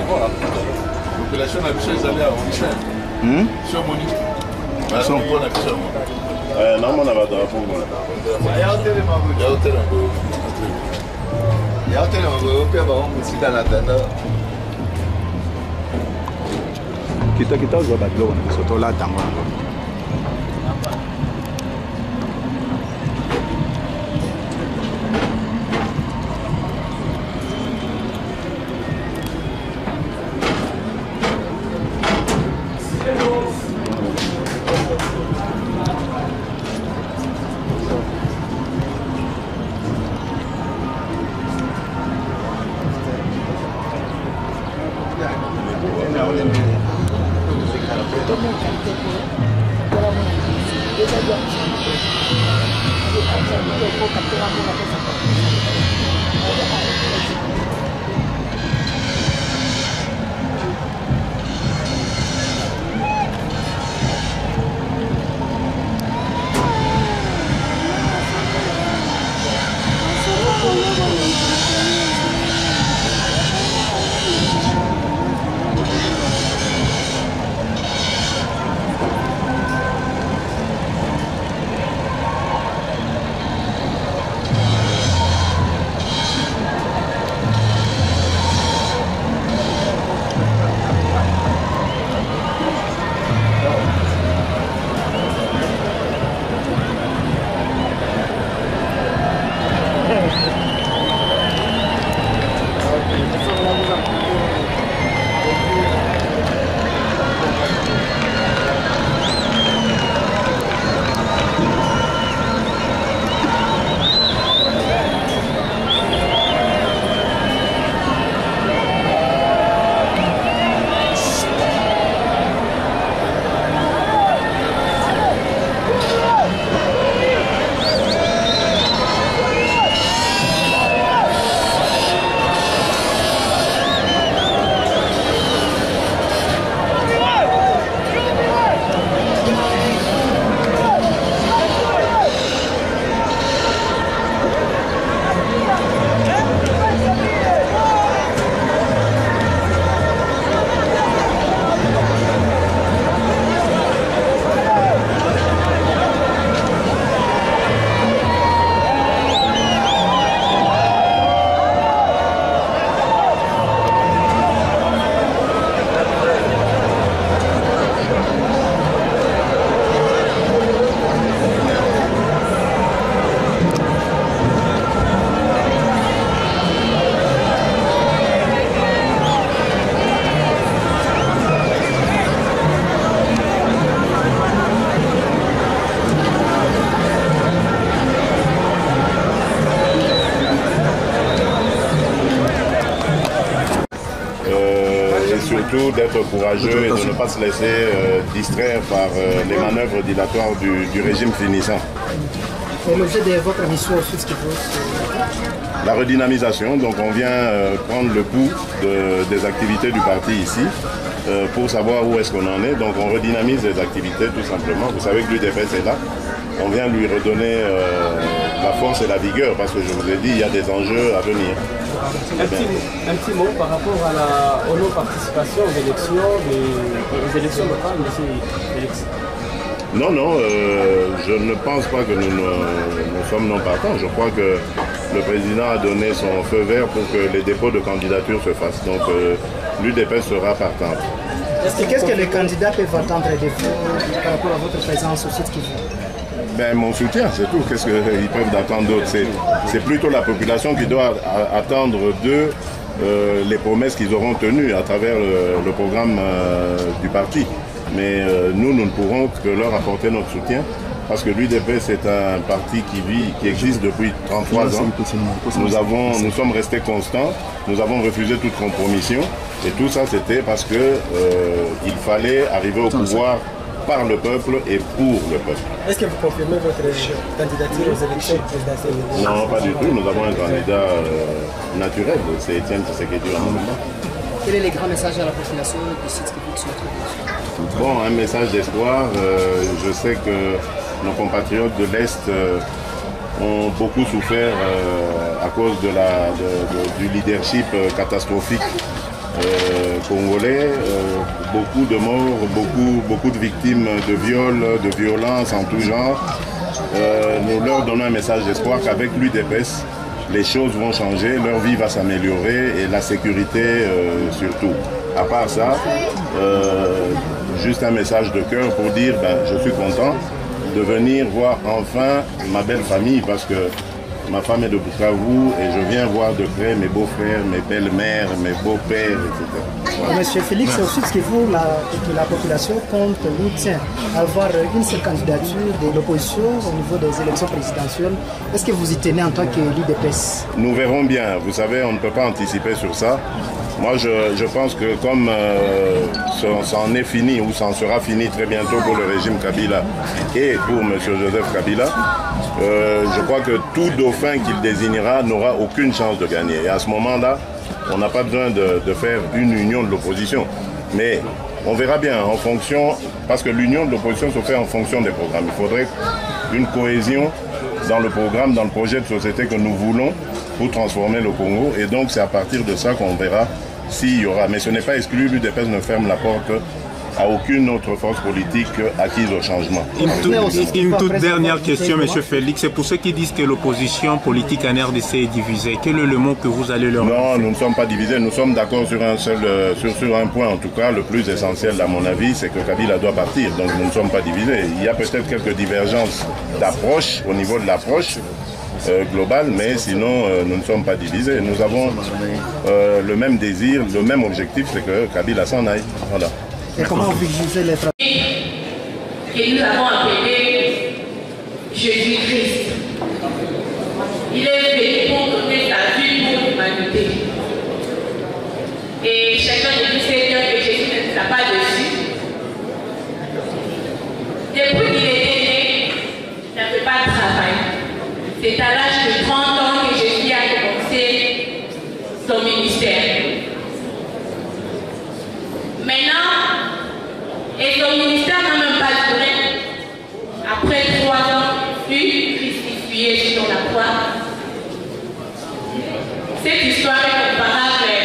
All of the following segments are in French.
La population a pu aller à Onitsha. Sur Monique. Non, on a pas de rapport. Kita juga badlo na soto la tango. Surtout d'être courageux et de ne pas se laisser distraire par les manœuvres dilatoires du régime finissant. L'objet de votre mission ensuite, ce qu'il faut, la redynamisation, donc on vient prendre le pouls des activités du parti ici pour savoir où est-ce qu'on en est. Donc on redynamise les activités tout simplement. Vous savez que l'UDPS est là. On vient lui redonner la force et la vigueur parce que je vous ai dit, il y a des enjeux à venir. Un petit mot par rapport à aux non-participation aux élections locales, monsieur Félix. Non, je ne pense pas que nous sommes non partants. Je crois que le président a donné son feu vert pour que les dépôts de candidature se fassent. Donc l'UDPS sera partante. Qu'est-ce que les candidats peuvent attendre de vous par rapport à votre présence au site Kivu? Ben, mon soutien, c'est tout. Qu'est-ce qu'ils peuvent attendre d'autre? C'est plutôt la population qui doit attendre d'eux les promesses qu'ils auront tenues à travers le programme du parti. Mais nous ne pourrons que leur apporter notre soutien parce que l'UDPS est un parti qui existe depuis 33 ans. Nous sommes restés constants, nous avons refusé toute compromission et tout ça c'était parce qu'il fallait arriver au pouvoir par le peuple et pour le peuple. Est-ce que vous confirmez votre candidature aux élections présidentielles? Non, pas du tout. Nous avons un candidat naturel, c'est Étienne Tshisekedi Tshilombo. Quel est le grand message à la population du site Kivu sur notre? Bon, un message d'espoir. Je sais que nos compatriotes de l'Est ont beaucoup souffert à cause du leadership catastrophique congolais, beaucoup de morts, beaucoup de victimes de viols, de violences en tout genre. Nous leur donnons un message d'espoir qu'avec l'UDPS, les choses vont changer, leur vie va s'améliorer et la sécurité surtout. À part ça, juste un message de cœur pour dire je suis content de venir voir enfin ma belle famille parce que ma femme est de Bukavu et je viens voir de près mes beaux-frères, mes belles-mères, mes beaux-pères, etc. Voilà. Monsieur Félix, c'est aussi ce que vous, la population compte vous tient avoir une seule candidature de l'opposition au niveau des élections présidentielles. Est-ce que vous y tenez en tant que l'UDPS? Nous verrons bien. Vous savez, on ne peut pas anticiper sur ça. Moi, je pense que comme ça en est fini ou ça en sera fini très bientôt pour le régime Kabila et pour M. Joseph Kabila, je crois que tout dauphin qu'il désignera n'aura aucune chance de gagner. Et à ce moment-là, on n'a pas besoin de faire une union de l'opposition. Mais on verra bien en fonction, parce que l'union de l'opposition se fait en fonction des programmes. Il faudrait une cohésion dans le programme, dans le projet de société que nous voulons pour transformer le Congo. Et donc c'est à partir de ça qu'on verra s'il y aura. Mais ce n'est pas exclu, l'UDPS ne ferme la porte à aucune autre force politique acquise au changement. Une toute dernière question, M. Félix. C'est pour ceux qui disent que l'opposition politique en RDC est divisée. Quel est le mot que vous allez leur dire? Non, nous ne sommes pas divisés. Nous sommes d'accord sur un point, en tout cas. Le plus essentiel, à mon avis, c'est que Kabila doit partir. Donc nous ne sommes pas divisés. Il y a peut-être quelques divergences d'approche, au niveau de l'approche globale, mais sinon, nous ne sommes pas divisés. Nous avons le même désir, le même objectif, c'est que Kabila s'en aille. Voilà. Et comment vous jugez les frappes que nous avons appelé Jésus-Christ. Il est venu pour donner sa vie pour l'humanité. Et chacun de nous sait bien que Jésus ne nous a pas dessus. Depuis qu'il était né, il n'avait pas de travail. C'est à l'âge de 30 ans que Jésus a commencé son ministère. Maintenant, et son ministère n'a même pas duré. Après 3 ans, il fut crucifié sur la croix. Cette histoire est comparable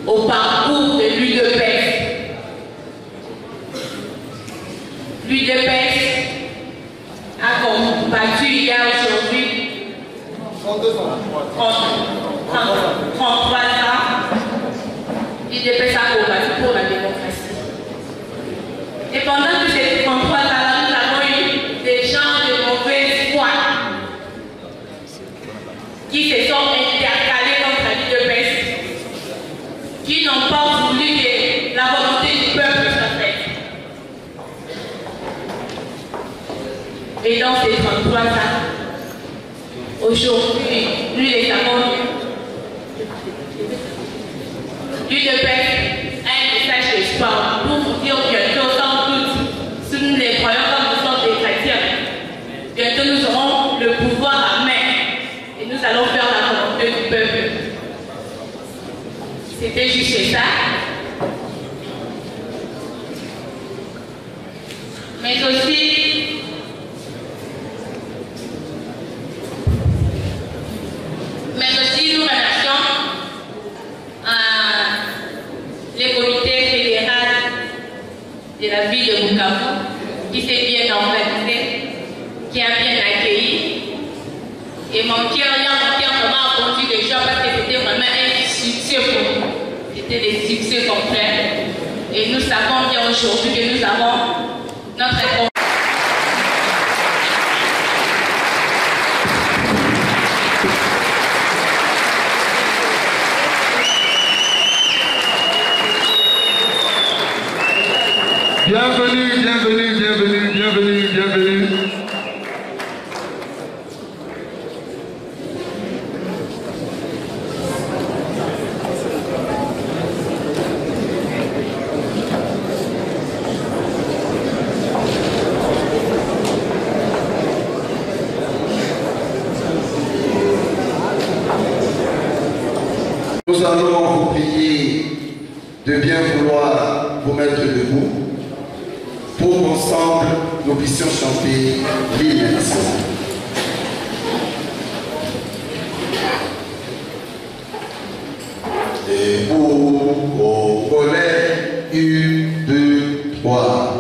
au parcours de l'UDPS. L'UDPS a combattu il y a aujourd'hui 33 ans. L'UDPS a combattu pour la démocratie. Et pendant que ces 33 ans, nous avons eu des gens de mauvaise foi qui se sont intercalés contre l'UDPS, qui n'ont pas voulu que la volonté du peuple soit faite. Et dans ces 33 ans, aujourd'hui, nous les avons vus. L'UDPS a un message d'espoir pour vous dire bientôt, sans doute, si nous les croyons comme nous sommes des chrétiens, bientôt nous aurons le pouvoir à main et nous allons faire la volonté du peuple. C'était juste ça. Mais aussi, nous remercions les comités fédéraux de la ville de Bukavu qui s'est bien organisé, qui a bien accueilli. Et mon cœur vraiment rendu des gens parce que c'était vraiment un succès pour nous. C'était des succès complets. Et nous savons bien aujourd'hui que nous avons notre Bienvenue, bienvenue, bienvenue, bienvenue, bienvenue. Nous allons vous prier de bien vouloir vous mettre debout pour qu'ensemble nous puissions chanter l'hymne national. Et pour au collège 1, 2, 3.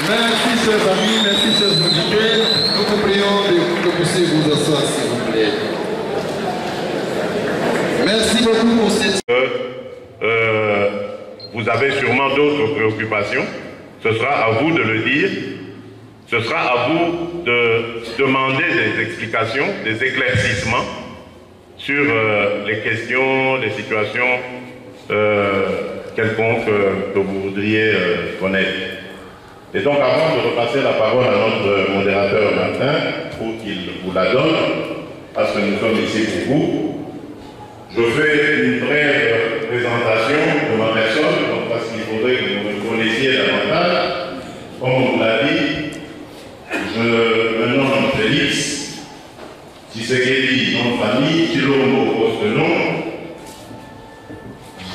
Merci chers amis, merci chers invités. Nous vous prions de pousser vous asseoir s'il vous plaît. Merci beaucoup pour cette... Vous avez sûrement d'autres préoccupations. Ce sera à vous de le dire. Ce sera à vous de demander des explications, des éclaircissements sur les questions, les situations quelconques que vous voudriez connaître. Et donc, avant de repasser la parole à notre modérateur Martin, pour qu'il vous la donne, parce que nous sommes ici pour vous, je fais une brève présentation de ma personne, parce qu'il faudrait que vous me connaissiez davantage. Comme on vous l'a dit, je me nomme Félix Tshisekedi, nom de famille, Chilombo, poste de nom.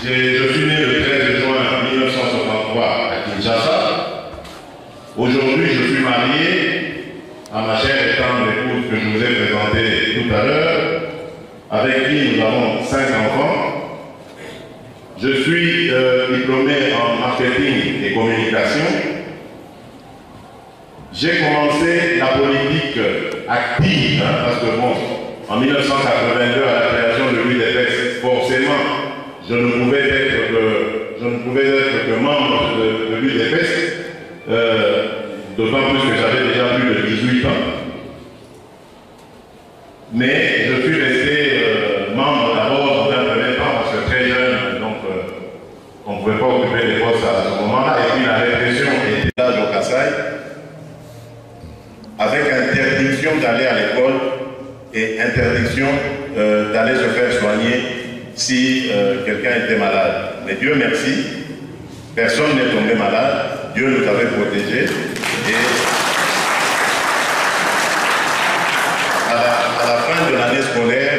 Je suis né le 13 juin 1963 à Kinshasa. Aujourd'hui, je suis marié à ma chère et tendre épouse que je vous ai présentée tout à l'heure, avec qui nous avons 5 enfants. Je suis diplômé en marketing et communication. J'ai commencé la politique active, parce que bon, en 1982, à la création de l'UDPS, forcément, je ne pouvais être que membre de l'UDPS. D'autant plus que j'avais déjà plus de 18 ans. Mais je suis resté membre d'abord dans un premier temps parce que très jeune, donc on ne pouvait pas occuper les postes à ce moment-là. Et puis la répression était là au Kassai, avec interdiction d'aller à l'école et interdiction d'aller se faire soigner si quelqu'un était malade. Mais Dieu merci, personne n'est tombé malade. Dieu nous avait protégés et à la fin de l'année scolaire,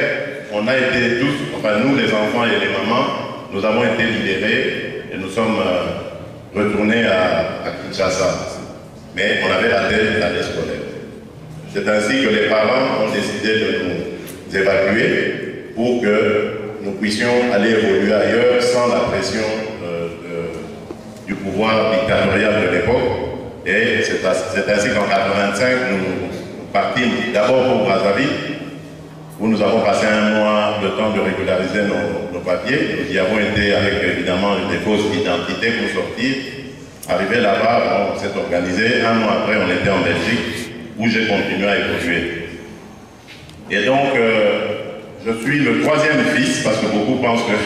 on a été tous, enfin nous les enfants et les mamans, nous avons été libérés et nous sommes retournés à Kinshasa. Mais on avait raté l'année scolaire. C'est ainsi que les parents ont décidé de nous évacuer pour que nous puissions aller évoluer ailleurs sans la pression du pouvoir dictatorial de l'époque. Et c'est ainsi qu'en 1985, nous partîmes d'abord pour Brazzaville où nous avons passé un mois le temps de régulariser nos papiers. Nous y avons été avec évidemment des fausses identités pour sortir. Arrivé là-bas, on s'est organisé. Un mois après, on était en Belgique, où j'ai continué à évoluer. Et donc, je suis le troisième fils, parce que beaucoup pensent que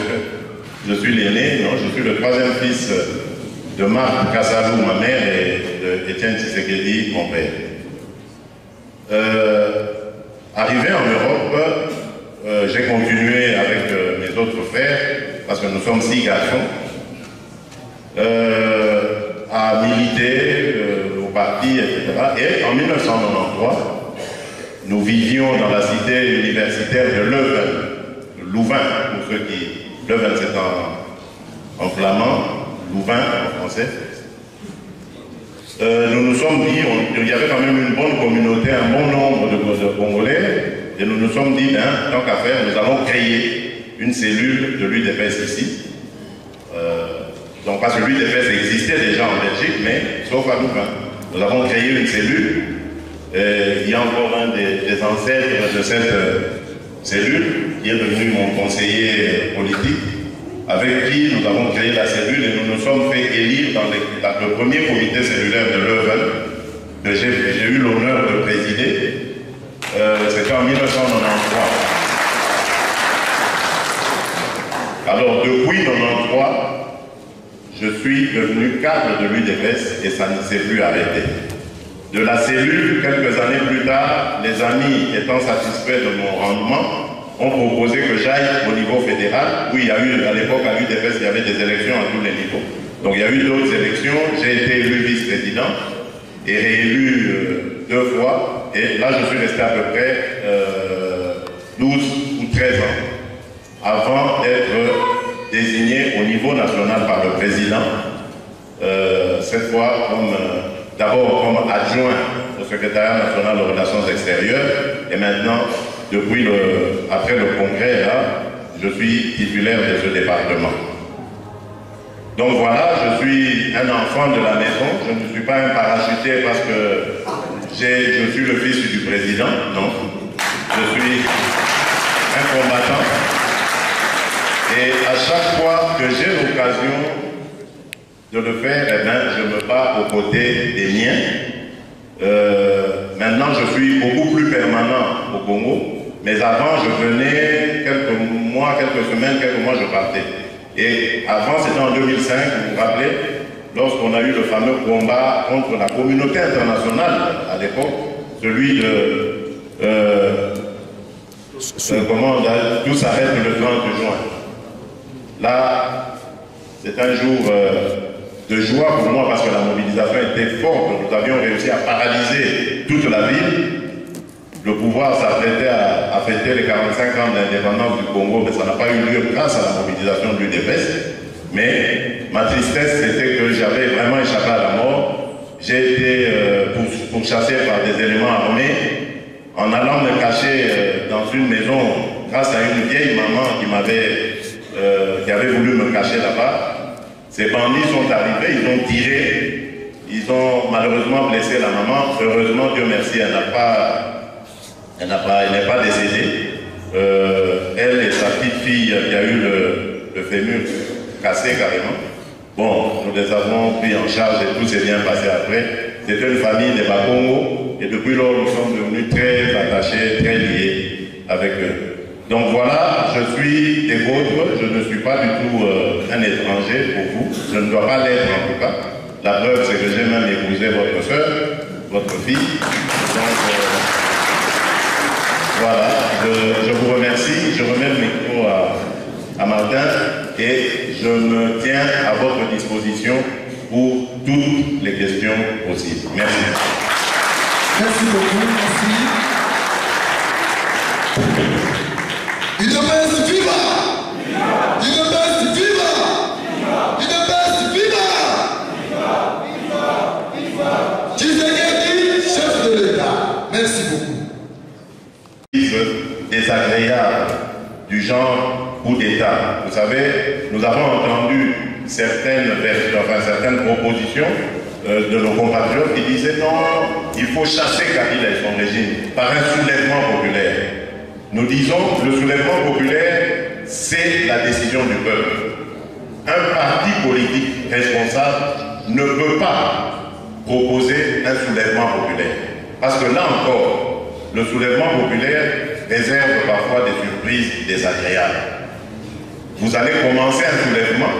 je suis l'aîné. Non, je suis le troisième fils de Marc Kassalou, ma mère, et de Étienne Tshisekedi, mon père. Arrivé en Europe, j'ai continué avec mes autres frères, parce que nous sommes 6 garçons, à militer au parti, etc. Et en 1993, nous vivions dans la cité universitaire de Louvain, pour ceux qui... Leuven, c'est en flamand, Louvain en français. Nous nous sommes dit, il y avait quand même une bonne communauté, un bon nombre de Congolais, et nous nous sommes dit, tant qu'à faire, nous allons créer une cellule de l'UDPS ici. Donc, parce que l'UDPS existait déjà en Belgique, mais sauf à Louvain. Nous avons créé une cellule. Il y a encore un des ancêtres de cette cellule qui est devenu mon conseiller politique, avec qui nous avons créé la cellule et nous nous sommes fait élire dans le premier comité cellulaire de Leuven, que j'ai eu l'honneur de présider. C'était en 1993. Alors depuis 1993, je suis devenu cadre de l'UDPS et ça ne s'est plus arrêté. De la cellule, quelques années plus tard, les amis étant satisfaits de mon rendement, ont proposé que j'aille au niveau fédéral, où il y a eu, à l'époque, à l'UDPS, il y avait des élections à tous les niveaux. Donc il y a eu d'autres élections, j'ai été élu vice-président et réélu 2 fois, et là je suis resté à peu près 12 ou 13 ans, avant d'être désigné au niveau national par le président, cette fois d'abord comme adjoint au secrétariat national de relations extérieures, et maintenant, après le congrès, là, je suis titulaire de ce département. Donc voilà, je suis un enfant de la maison, je ne suis pas un parachuté parce que je suis le fils du président, non. Je suis un combattant. Et à chaque fois que j'ai l'occasion de le faire, eh bien, je me bats aux côtés des miens. Maintenant, je suis beaucoup plus permanent au Congo. Mais avant, je venais quelques mois, je partais. Et avant, c'était en 2005, vous vous rappelez, lorsqu'on a eu le fameux combat contre la communauté internationale à l'époque, celui de... tout s'arrête le 30 juin. Là, c'est un jour de joie pour moi parce que la mobilisation était forte. Nous avions réussi à paralyser toute la ville. Le pouvoir s'apprêtait à fêter les 45 ans d'indépendance du Congo, mais ça n'a pas eu lieu grâce à la mobilisation de l'UDPS. Mais ma tristesse, c'était que j'avais vraiment échappé à la mort. J'ai été pourchassé par des éléments armés en allant me cacher dans une maison grâce à une vieille maman qui avait voulu me cacher là-bas. Ces bandits sont arrivés, ils ont tiré, ils ont malheureusement blessé la maman. Heureusement, Dieu merci, elle n'est pas décédée. Elle et sa petite fille qui a eu le fémur cassé carrément. Bon, nous les avons pris en charge et tout s'est bien passé après. C'était une famille des Bakongo et depuis lors nous sommes devenus très attachés, très liés avec eux. Donc voilà, je suis des vôtres, je ne suis pas du tout un étranger pour vous. Je ne dois pas l'être en tout cas. La preuve c'est que j'ai même épousé votre soeur, votre fille. Donc, voilà, je vous remercie, je remets le micro à Martin et je me tiens à votre disposition pour toutes les questions possibles. Merci. Merci beaucoup, merci. UDPS viva! UDPS viva! UDPS viva! Tshisekedi, chef de l'État. Merci beaucoup. Désagréable du genre coup d'État. Vous savez, nous avons entendu certaines propositions de nos compatriotes qui disaient non, il faut chasser Kabila et son régime par un soulèvement populaire. nous disons le soulèvement populaire, c'est la décision du peuple. Un parti politique responsable ne peut pas proposer un soulèvement populaire. Parce que là encore, le soulèvement populaire réserve parfois des surprises désagréables. Vous allez commencer un soulèvement.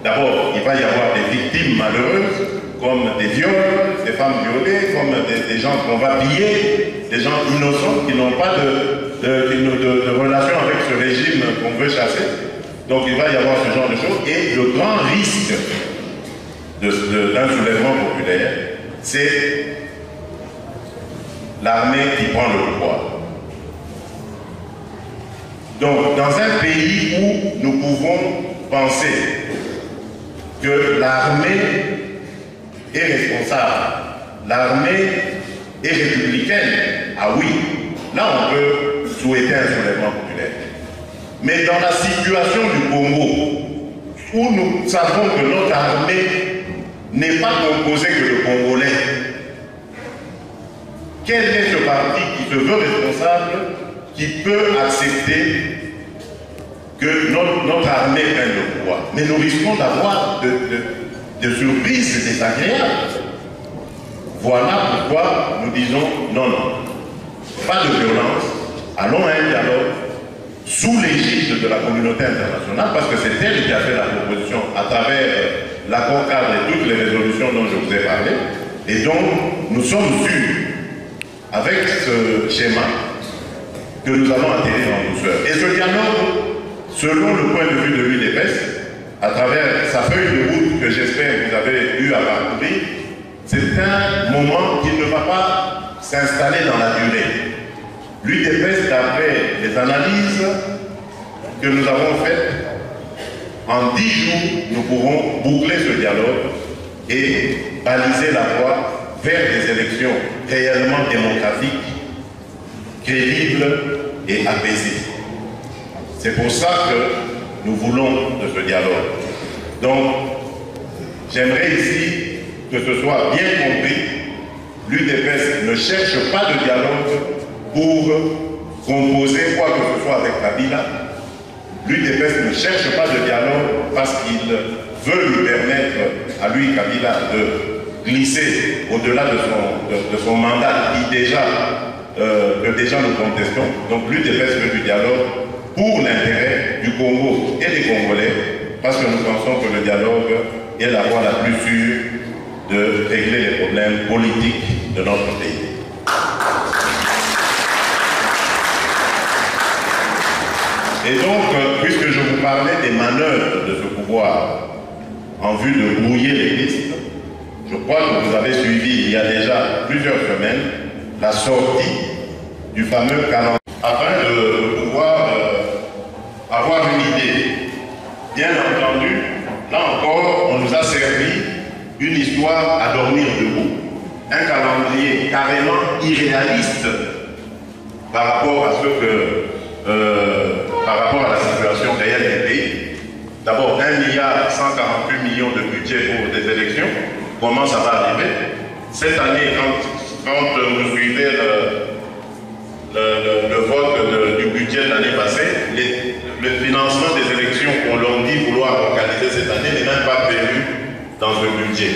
D'abord, il va y avoir des victimes malheureuses, comme des viols, des femmes violées, comme des gens qu'on va piller, des gens innocents qui n'ont pas de relation avec ce régime qu'on veut chasser. Donc il va y avoir ce genre de choses. Et le grand risque d'un soulèvement populaire, c'est l'armée qui prend le pouvoir. Donc dans un pays où nous pouvons penser que l'armée est responsable, l'armée est républicaine, ah oui, là on peut souhaiter un soulèvement populaire. Mais dans la situation du Congo, où nous savons que notre armée n'est pas composée que de Congolais, quel est ce parti qui se veut responsable, qui peut accepter que notre armée prenne le pouvoir? Mais nous risquons d'avoir de surprises désagréables. Voilà pourquoi nous disons non, non, pas de violence, allons à un dialogue sous l'égide de la communauté internationale, parce que c'est elle qui a fait la proposition à travers l'accord cadre et toutes les résolutions dont je vous ai parlé. Et donc, nous sommes sûrs, avec ce schéma, que nous allons atterrir en douceur. Et ce dialogue, selon le point de vue de l'UDPS, à travers sa feuille de route que j'espère que vous avez eu à parcourir, c'est un moment qui ne va pas s'installer dans la durée. L'UDPS, d'après les analyses que nous avons faites, en 10 jours, nous pourrons boucler ce dialogue et baliser la voie vers des élections réellement démocratiques, crédibles et apaisées. C'est pour ça que nous voulons de ce dialogue. Donc, j'aimerais ici que ce soit bien compris, l'UDPS ne cherche pas de dialogue pour composer quoi que ce soit avec Kabila. L'UDPS ne cherche pas de dialogue parce qu'il veut lui permettre à lui, Kabila, de glisser au-delà de son mandat que déjà nous contestons. Donc l'UDPS veut du dialogue pour l'intérêt du Congo et des Congolais, parce que nous pensons que le dialogue est la voie la plus sûre de régler les problèmes politiques de notre pays. Et donc, puisque je vous parlais des manœuvres de ce pouvoir en vue de brouiller les pistes, je crois que vous avez suivi il y a déjà plusieurs semaines la sortie du fameux calendrier afin de pouvoir avoir une idée. Bien entendu, là encore, on nous a servi une histoire à dormir debout, un calendrier carrément irréaliste par rapport à par rapport à la situation réelle du pays. D'abord, 1,148 milliard de budget pour des élections. Comment ça va arriver? Cette année, quand vous suivez le vote du budget de l'année passée, le financement des élections qu'on leur dit vouloir organiser cette année n'est même pas prévu dans ce budget.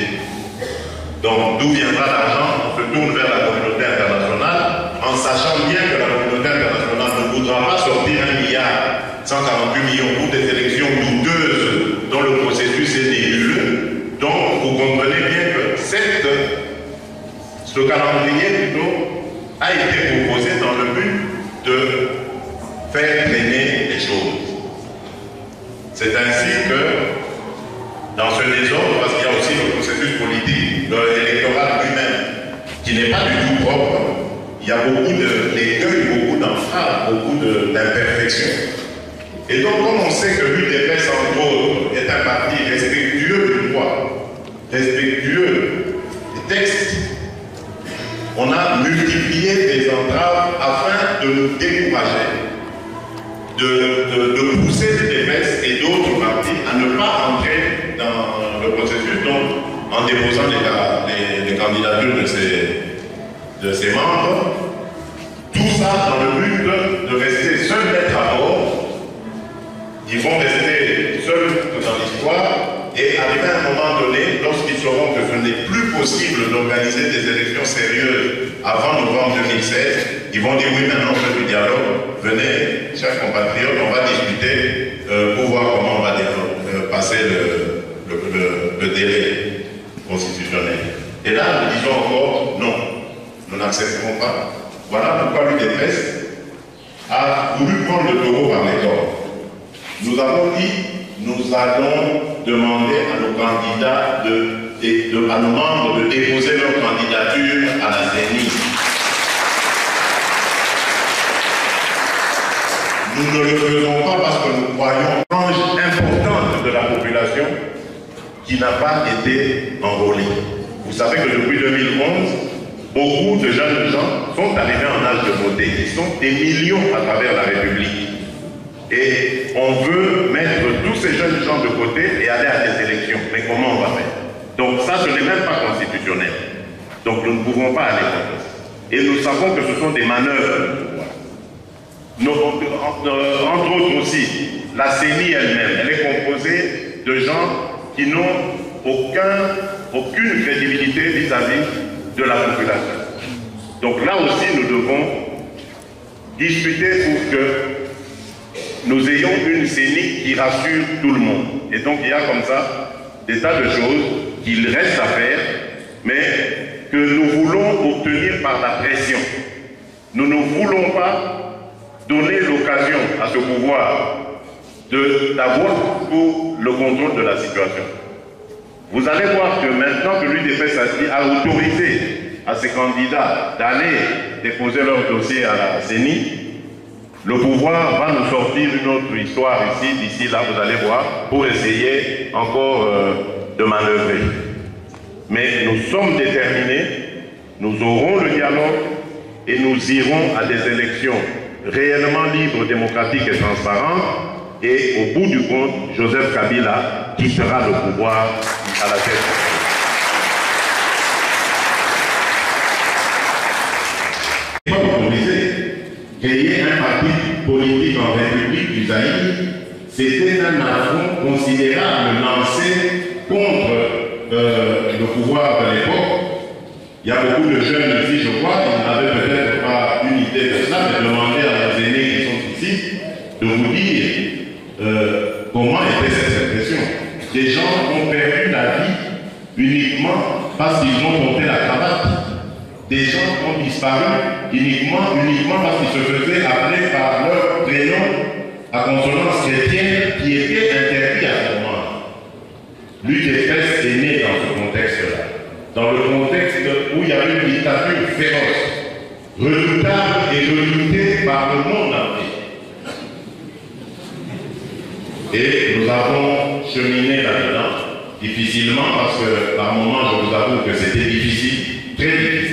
Donc, d'où viendra l'argent? On se tourne vers la communauté internationale en sachant bien que la communauté internationale ne voudra pas sortir 1,148 milliard pour des élections douteuses dont le processus est nébuleux. Donc, vous comprenez bien que ce calendrier plutôt a été proposé dans le but de faire traîner les choses. C'est ainsi que, dans ce désordre, parce qu'il y a aussi le processus politique, l'électoral lui-même, qui n'est pas du tout propre, il y a beaucoup d'écueils, beaucoup d'entraves, beaucoup d'imperfections. Et donc, comme on sait que l'UDPS, entre autres, est un parti respectueux du droit, respectueux des textes, on a multiplié des entraves afin de nous décourager, de pousser l'UDPS et d'autres partis à ne pas entrer dans le processus, donc en déposant les candidatures de ses membres, tout ça dans le but de rester ils vont rester seuls dans l'histoire et arriver à un moment donné, lorsqu'ils sauront que ce n'est plus possible d'organiser des élections sérieuses avant novembre 2016, ils vont dire oui, maintenant on fait du dialogue, venez, chers compatriotes, on va discuter pour voir comment on va passer le délai constitutionnel. Et là, nous disons encore non, nous n'accepterons pas. Voilà pourquoi l'UDPS a voulu prendre le taureau par les cornes. Nous avons dit, nous allons demander à nos candidats, à nos membres de déposer leur candidature à la CENI. Nous ne le faisons pas parce que nous croyons une frange importante de la population qui n'a pas été enrôlée. Vous savez que depuis 2011, beaucoup de jeunes gens sont arrivés en âge de voter. Ils sont des millions à travers la République. Et on veut mettre tous ces jeunes gens de côté et aller à des élections. Mais comment on va faire? Donc ça, ce n'est même pas constitutionnel. Donc nous ne pouvons pas aller contre ça. Et nous savons que ce sont des manœuvres de pouvoir. Entre autres aussi, la CENI elle-même, elle est composée de gens qui n'ont aucune crédibilité vis-à-vis de la population. Donc là aussi, nous devons discuter pour que nous ayons une CENI qui rassure tout le monde. Et donc il y a comme ça des tas de choses qu'il reste à faire, mais que nous voulons obtenir par la pression. Nous ne voulons pas donner l'occasion à ce pouvoir d'avoir pour le contrôle de la situation. Vous allez voir que maintenant que l'UDPS a autorisé à ses candidats d'aller déposer leur dossier à la CENI, le pouvoir va nous sortir une autre histoire ici, d'ici là, vous allez voir, pour essayer encore de manœuvrer. Mais nous sommes déterminés, nous aurons le dialogue et nous irons à des élections réellement libres, démocratiques et transparentes. Et au bout du compte, Joseph Kabila quittera le pouvoir à la tête. Il faut autoriser. Créer un parti politique en République du Zaïre, c'était un affront considérable lancé contre le pouvoir de l'époque. Il y a beaucoup de jeunes ici, je crois, qui n'avaient peut-être pas une idée de cela, mais demandez à nos aînés qui sont ici de vous dire comment était cette répression. Des gens ont perdu la vie uniquement parce qu'ils ont porté la cravate. Des gens ont disparu uniquement parce qu'ils se faisaient appeler par leur prénom à consonance chrétienne qui était interdit à ce moment. L'UDPS est né dans ce contexte-là. Dans le contexte où il y avait une dictature féroce, redoutable et redoutée par le monde entier. Et nous avons cheminé là-dedans, difficilement, parce que par moments, je vous avoue que c'était difficile, très difficile.